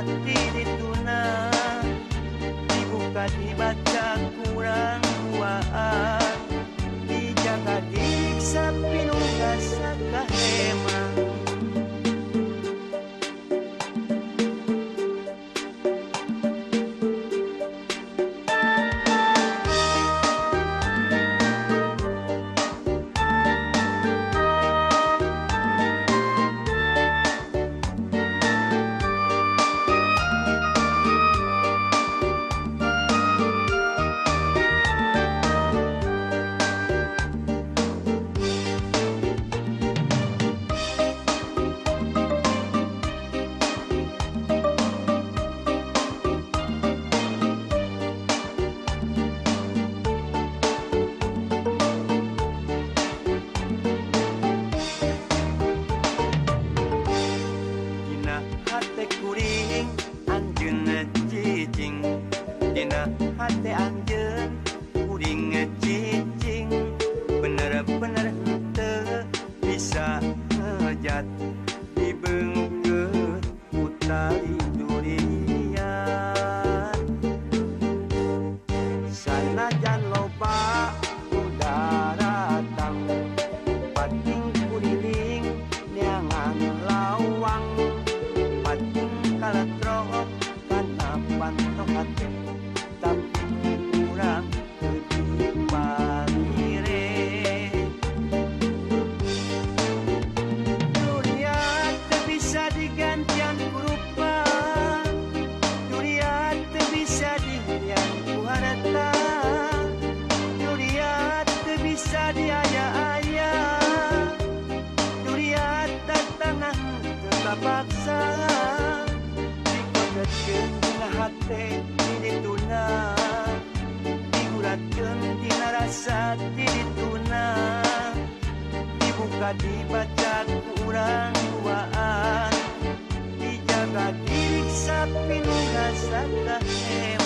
hati dituna dibuka dibaca kurang duaan dijaga diksa pinunggas kahemang hati kuring anjeun cicing dina hati anjeun kuring cicing bener-bener henteu bisa ngejat dibeungkeut ku tali durian sanajan loba udah datang pating kuliling neangan lawang kalatro karena pantok hati tapi kurang dipamire dunia tak bisa digantian rupa dunia tak bisa dihian ku harta dunia tak bisa diaya-aya dunia tak tanah tetap paksa dina hati dituna diguratkeun dina rasa dituna dibuka dibaca kurang duaan dijaga diriksa pinunggas kahemang